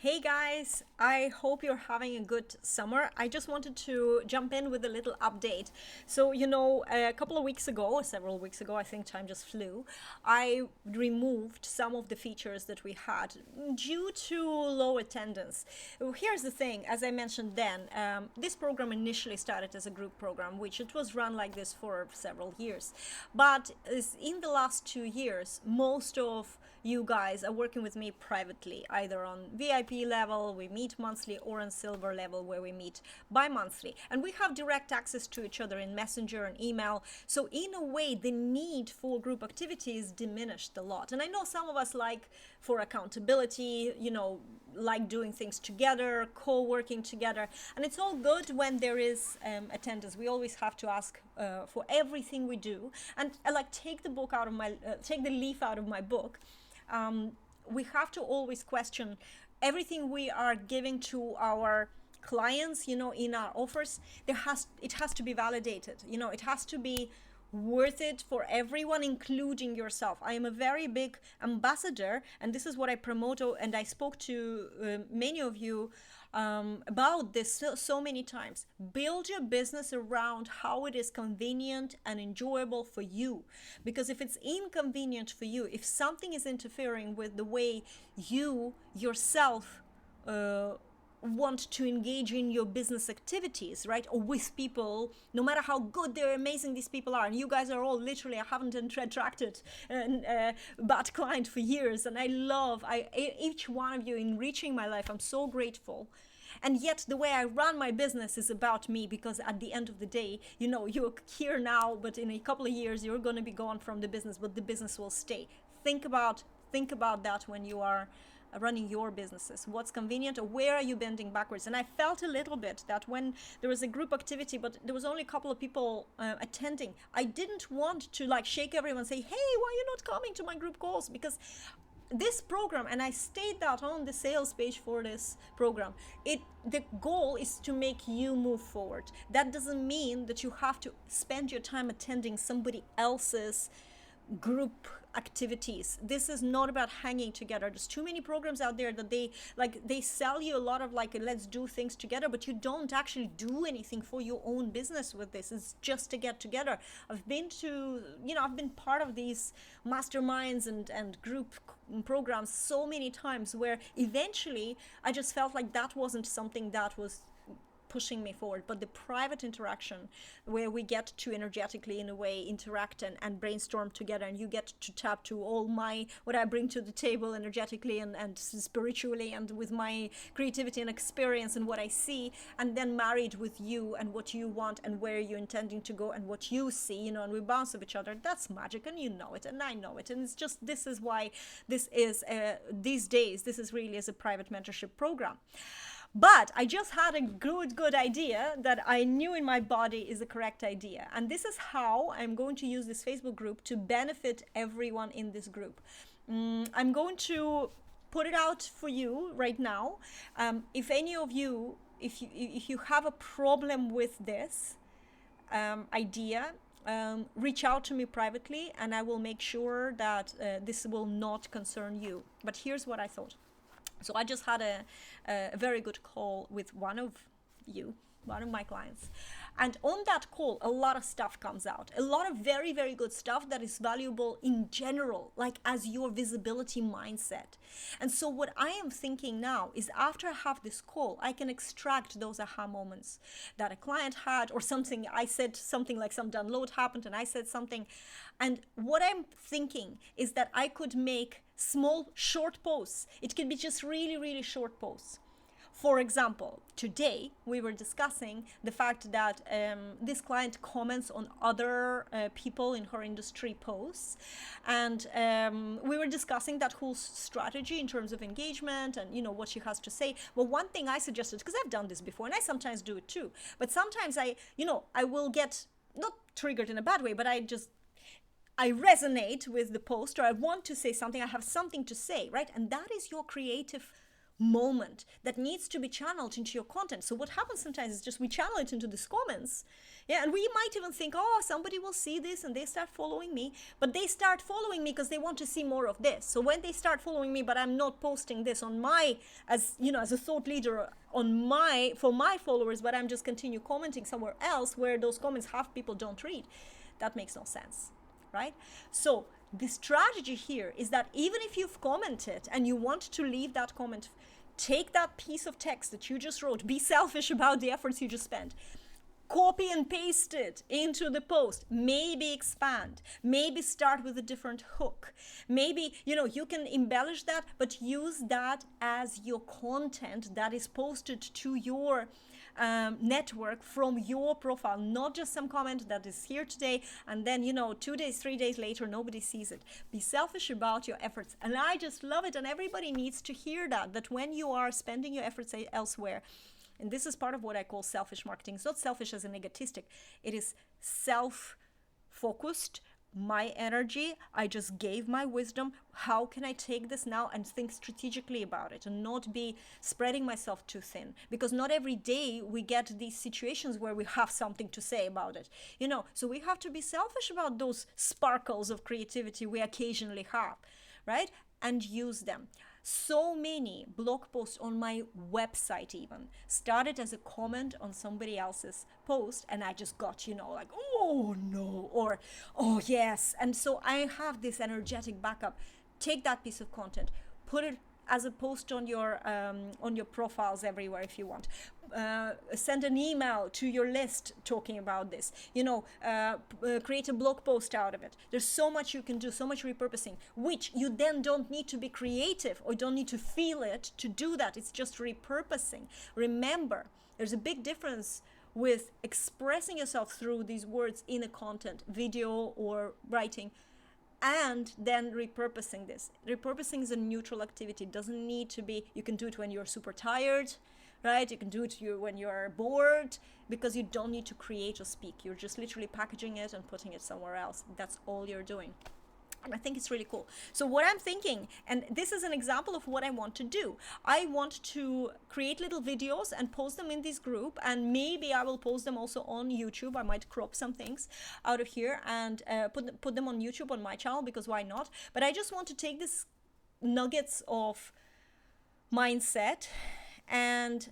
Hey guys, I hope you're having a good summer. I just wanted to jump in with a little update. So, a couple of weeks ago, or several weeks ago, I think time just flew, I removed some of the features that we had due to low attendance. Here's the thing, as I mentioned then, this program initially started as a group program, which it was run like this for several years. But in the last 2 years, most of you guys are working with me privately, either on VIP level, we meet monthly, or on silver level, where we meet bi-monthly. And we have direct access to each other in Messenger and email. So in a way, the need for group activities diminished a lot. And I know some of us like for accountability, like doing things together, co-working together. And it's all good when there is attendance. We always have to ask for everything we do. And take take the leaf out of my book. We have to always question everything we are giving to our clients, in our offers. It has to be validated. It has to be worth it for everyone, including yourself. I am a very big ambassador, and this is what I promote. And I spoke to many of you about this so many times. Build your business around how it is convenient and enjoyable for you. Because if it's inconvenient for you, if something is interfering with the way you yourself want to engage in your business activities, right? Or with people, no matter how good they're amazing these people are. And you guys are all literally, I haven't attracted a bad client for years. And each one of you enriching my life. I'm so grateful. And yet the way I run my business is about me, because at the end of the day, you're here now, but in a couple of years, you're going to be gone from the business, but the business will stay. Think about that when you are running your businesses. What's convenient, or where are you bending backwards? And I felt a little bit that when there was a group activity, but there was only a couple of people attending, I didn't want to shake everyone and say, hey, why are you not coming to my group calls? Because this program, and I state that on the sales page for this program, the goal is to make you move forward. That doesn't mean that you have to spend your time attending somebody else's group activities. This is not about hanging together. There's too many programs out there that they sell you a lot of let's do things together, but you don't actually do anything for your own business with this. It's just to get together. I've been part of these masterminds and group programs so many times, where eventually I just felt like that wasn't something that was pushing me forward. But the private interaction, where we get to energetically, in a way, interact and brainstorm together, and you get to tap to all what I bring to the table energetically and spiritually, and with my creativity and experience and what I see, and then married with you and what you want and where you're intending to go and what you see, and we bounce off each other. That's magic, and you know it, and I know it. And it's just, this is why this is these days, this is really as a private mentorship program. But I just had a good idea that I knew in my body is the correct idea. And this is how I'm going to use this Facebook group to benefit everyone in this group. I'm going to put it out for you right now. If any of you, if you have a problem with this idea, reach out to me privately, and I will make sure that this will not concern you. But here's what I thought. So I just had a very good call with one of my clients. And on that call, a lot of stuff comes out. A lot of very, very good stuff that is valuable in general, as your visibility mindset. And so what I am thinking now is, after I have this call, I can extract those aha moments that a client had, or something. I said something like some download happened and I said something. And what I'm thinking is that I could make small, short posts. It could be just really, really short posts. For example, today we were discussing the fact that this client comments on other people in her industry posts, and we were discussing that whole strategy in terms of engagement and what she has to say. Well, one thing I suggested, because I've done this before and I sometimes do it too, but sometimes I will get not triggered in a bad way, but I resonate with the post, or I want to say something, I have something to say, right? And that is your creative moment that needs to be channeled into your content. So what happens sometimes is just we channel it into these comments. Yeah, and we might even think, oh, somebody will see this and they start following me, but they start following me because they want to see more of this. So when they start following me, but I'm not posting this on my, as you know, as a thought leader on my, for my followers, but I'm just continue commenting somewhere else where those comments half people don't read, that makes no sense, right? So the strategy here is that even if you've commented and you want to leave that comment, take that piece of text that you just wrote, be selfish about the efforts you just spent, copy and paste it into the post, maybe expand, maybe start with a different hook, maybe, you know, you can embellish that, but use that as your content that is posted to your network from your profile, not just some comment that is here today and then, you know, 2 days, 3 days later, nobody sees it. Be selfish about your efforts. And I just love it. And everybody needs to hear that when you are spending your efforts elsewhere, and this is part of what I call selfish marketing. It's not selfish as an egotistic. It is self-focused. My energy, I just gave my wisdom. How can I take this now and think strategically about it and not be spreading myself too thin? Because not every day we get these situations where we have something to say about it. You know, so we have to be selfish about those sparkles of creativity we occasionally have, right? And use them. So many blog posts on my website even started as a comment on somebody else's post, and I just got, you know, like, oh no, or oh yes. And so I have this energetic backup. Take that piece of content, put it as a post on your profiles everywhere if you want. Send an email to your list talking about this. You know, create a blog post out of it. There's so much you can do, so much repurposing, which you then don't need to be creative or don't need to feel it to do that. It's just repurposing. Remember, there's a big difference with expressing yourself through these words in a content, video or writing, and then repurposing this. Repurposing is a neutral activity. It doesn't need to be, you can do it when you're super tired, right? You can do it when you're bored, because you don't need to create or speak. You're just literally packaging it and putting it somewhere else. That's all you're doing. And I think it's really cool. So what I'm thinking, and this is an example of what I want to do. I want to create little videos and post them in this group, and maybe I will post them also on YouTube. I might crop some things out of here and put them on YouTube on my channel, because why not? But I just want to take this nuggets of mindset and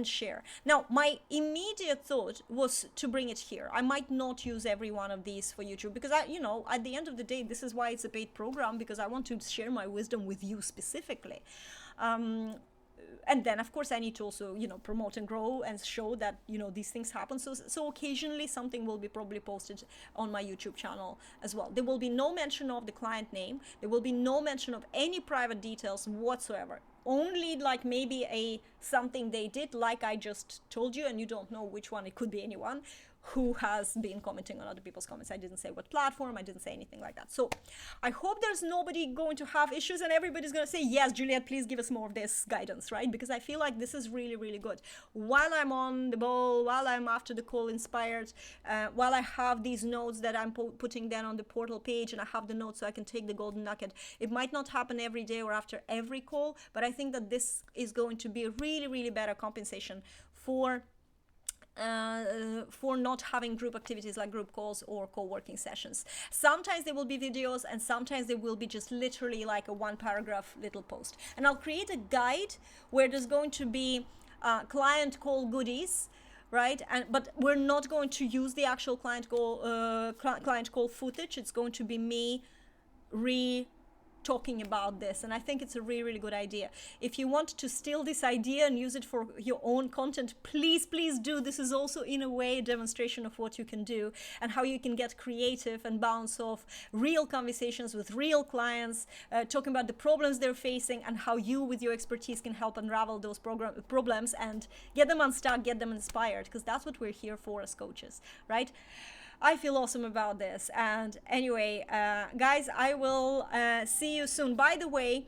share. Now, my immediate thought was to bring it here. I might not use every one of these for YouTube, because I, you know, at the end of the day, this is why it's a paid program, because I want to share my wisdom with you specifically. And then, of course, I need to also, you know, promote and grow and show that, you know, these things happen. So occasionally something will be probably posted on my YouTube channel as well. There will be no mention of the client name. There will be no mention of any private details whatsoever. Only like maybe something they did, like I just told you, and you don't know which one. It could be anyone who has been commenting on other people's comments. I didn't say what platform, I didn't say anything like that. So I hope there's nobody going to have issues and everybody's going to say, yes, Juliet, please give us more of this guidance, right? Because I feel like this is really, really good. While I'm on the ball, while I'm after the call inspired, while I have these notes that I'm putting down on the portal page, and I have the notes so I can take the golden nugget. It might not happen every day or after every call, but I think that this is going to be a really, really better compensation for not having group activities like group calls or co-working sessions. Sometimes there will be videos, and sometimes there will be just literally like a one paragraph little post. And I'll create a guide where there's going to be client call goodies, right? But we're not going to use the actual client call footage. It's going to be me talking about this, and I think it's a really, really good idea. If you want to steal this idea and use it for your own content, please do. This is also in a way a demonstration of what you can do and how you can get creative and bounce off real conversations with real clients, talking about the problems they're facing and how you with your expertise can help unravel those problems and get them unstuck, get them inspired, because that's what we're here for as coaches, right? I feel awesome about this. And anyway, guys, I will see you soon. By the way,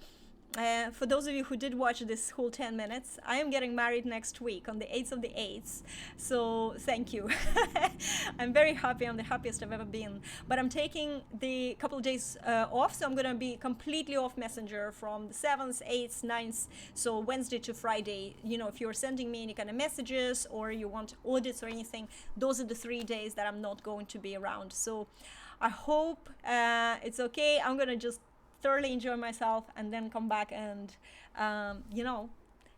for those of you who did watch this whole 10 minutes, I am getting married next week on the 8th of the 8th. So thank you. I'm very happy. I'm the happiest I've ever been. But I'm taking the couple of days off. So I'm going to be completely off Messenger from the 7th, 8th, 9th. So Wednesday to Friday. You know, if you're sending me any kind of messages or you want audits or anything, those are the 3 days that I'm not going to be around. So I hope it's okay. I'm going to just thoroughly enjoy myself and then come back and, you know,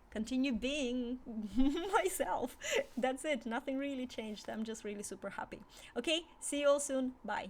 continue being myself. That's it. Nothing really changed. I'm just really super happy. Okay, see you all soon. Bye.